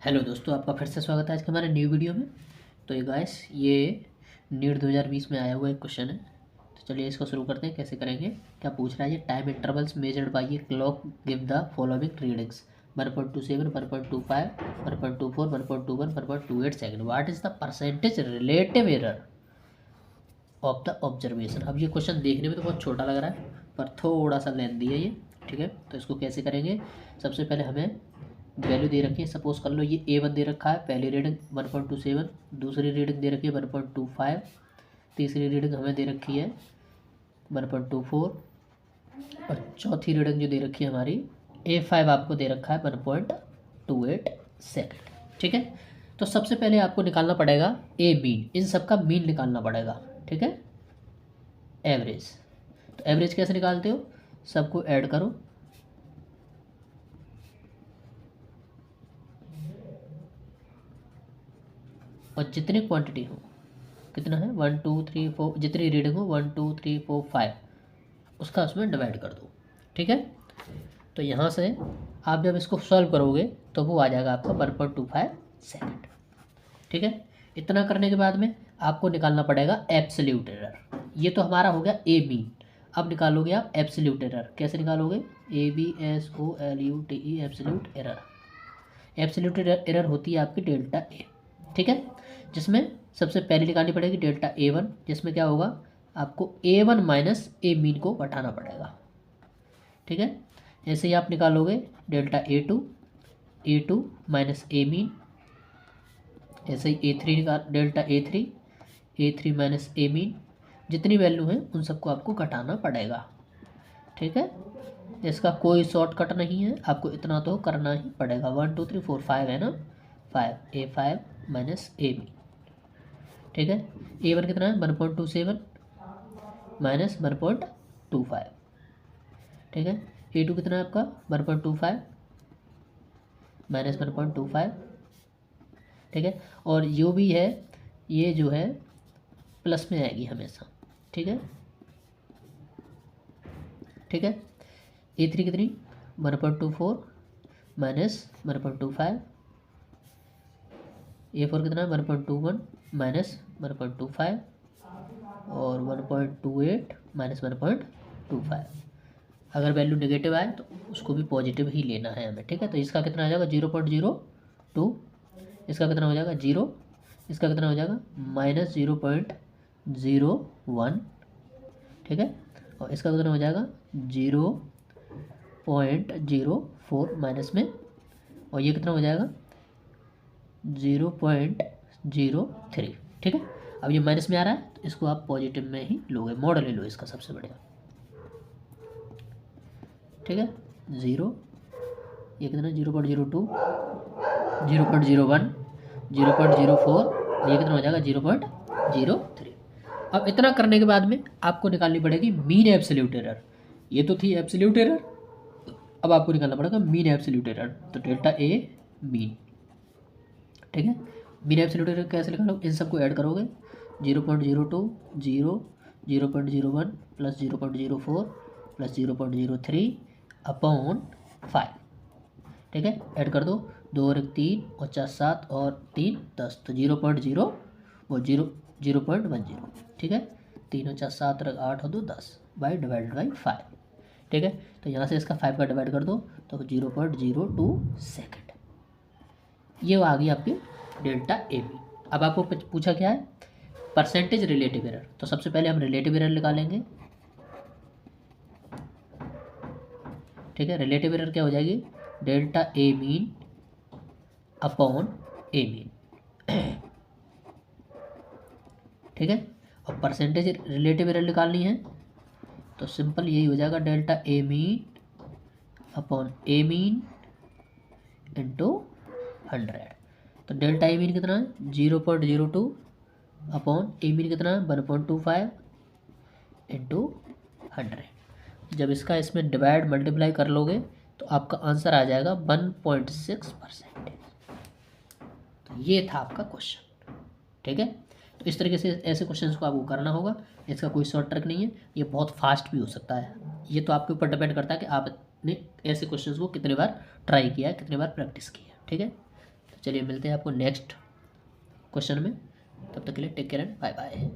Hello दोस्तों, आपका फिर से स्वागत है आज के हमारे न्यू वीडियो में। तो ये गाइस, ये नीट 2020 में आया हुआ एक क्वेश्चन है। तो चलिए इसको शुरू करते हैं। कैसे करेंगे, क्या पूछ रहा है ये। Time intervals measured by a clock give the following readings 1.27, 1.25, 1.24, 1.21, 1.28 second. What is the percentage relative error of the observation. अब ये क्वेश्चन देखने में तो बहुत छोटा लग रहा है, पर थोड़ा सा लेंथी है ये। ठीक है, तो इसको कैसे करेंगे। सबसे पहले हमें वैल्यू दे रखी है। सपोज कर लो ये A1 दे रखा है, पहली रीडिंग 1.27, दूसरी रीडिंग दे रखी है 1.25, तीसरी रीडिंग हमें दे रखी है 1.24 और चौथी रीडिंग जो दे रखी है हमारी A5 आपको दे रखा है 1.28 सेकेंड। ठीक है, तो सबसे पहले आपको निकालना पड़ेगा ए मीन। इन सब का मीन निकालना पड़ेगा। ठीक है, एवरेज। तो एवरेज कैसे निकालते हो, सबको ऐड करो और जितनी क्वांटिटी हो, कितना है 1 2 3 4, जितनी रीडिंग हो 1 2 3 4 5, उसका उसमें डिवाइड कर दो। ठीक है, तो यहाँ से आप जब इसको सॉल्व करोगे तो वो आ जाएगा आपका 1.25 सेकेंड। ठीक है, इतना करने के बाद में आपको निकालना पड़ेगा एब्सोल्यूट एरर। ये तो हमारा हो गया ए मीन। अब निकालोगे आप एब्सोल्यूट एरर। कैसे निकालोगे, ABSOLUTE absolute error. Absolute error होती है आपकी डेल्टा ए। ठीक है, जिसमें सबसे पहले निकालनी पड़ेगी डेल्टा A1, जिसमें क्या होगा, आपको A1 माइनस ए मीन को घटाना पड़ेगा। ठीक है, ऐसे ही आप निकालोगे डेल्टा A2 माइनस ए मीन। ऐसे ही A3 निकाल, डेल्टा A3 माइनस ए मीन। जितनी वैल्यू है उन सबको आपको घटाना पड़ेगा। ठीक है, इसका कोई शॉर्टकट नहीं है, आपको इतना तो करना ही पड़ेगा। 1 2 3 4 5 है ना, 5 A5 माइनस ए मीन। ठीक है, A1 कितना है 1.27 माइनस 1.25। ठीक है, A2 कितना है आपका 1.25 माइनस 1.25। ठीक है, और जो भी है ये जो है प्लस में आएगी हमेशा। ठीक है, ठीक है, A3 कितनी 1.24 माइनस 1.25। A4 कितना है 1.21 माइनस 1.25 और 1.28 माइनस 1.25। अगर वैल्यू नेगेटिव आए तो उसको भी पॉजिटिव ही लेना है हमें। ठीक है, तो इसका कितना आ जाएगा 0.02, इसका कितना हो जाएगा 0, इसका कितना हो जाएगा माइनस 0.01। ठीक है, और इसका कितना हो जाएगा 0.04 माइनस में, और ये कितना हो जाएगा 0.03। ठीक है, अब ये माइनस में आ रहा है तो इसको आप पॉजिटिव में ही लोगे। मॉडल ले लो इसका सबसे बढ़िया। ठीक है, 0, ये कितना 0.02, 0.01, 0.04 और ये कितना हो जाएगा 0.03। अब इतना करने के बाद में आपको निकालनी पड़ेगी मीन एब्सोल्यूट एरर। ये तो थी एब्सोल्यूट एरर, अब आपको निकालना पड़ेगा मीन एब्सोल्यूट एरर। तो डेल्टा ए मीन। ठीक है, मीन एब्सोल्यूट एरर कैसे निकालोगे, इन सबको ऐड करोगे 0.02, 0, 0.01 प्लस 0.04 प्लस 0.03 अपॉन 5। ठीक है, ऐड कर दो, 2 और 1 3 और 4 7 और 3 10, तो 0.0 वो 0.10। ठीक है, 3 और 4 7 और 8 और 2 10 बाई डिवाइडेड बाई 5। ठीक है, तो यहाँ से इसका 5 का डिवाइड कर दो तो 0.02 सेकेंड। ये आ गई आपकी डेल्टा ए बी। अब आपको पूछा क्या है, परसेंटेज रिलेटिव एरर। तो सबसे पहले हम रिलेटिव एरर निकालेंगे। ठीक है, रिलेटिव एरर क्या हो जाएगी, delta A mean upon A mean. ठीक है, और परसेंटेज रिलेटिव एरर निकालनी है तो सिंपल यही हो जाएगा, delta A mean upon A mean into 100। तो डेल्टा ए मीन कितना है 0.02 अपॉन ए मीन कितना है 1.25 इंटू 100। जब इसका इसमें डिवाइड मल्टीप्लाई कर लोगे तो आपका आंसर आ जाएगा 1.6%। तो ये था आपका क्वेश्चन। ठीक है, तो इस तरीके से ऐसे क्वेश्चंस को आपको करना होगा। इसका कोई शॉर्ट ट्रिक नहीं है, ये बहुत फास्ट भी हो सकता है। ये तो आपके ऊपर डिपेंड करता है कि आपने ऐसे क्वेश्चंस को कितने बार ट्राई किया है, कितने बार प्रैक्टिस की है। ठीक है। तो चलिए मिलते हैं आपको नेक्स्ट क्वेश्चन में, तब तक के लिए take care and bye bye.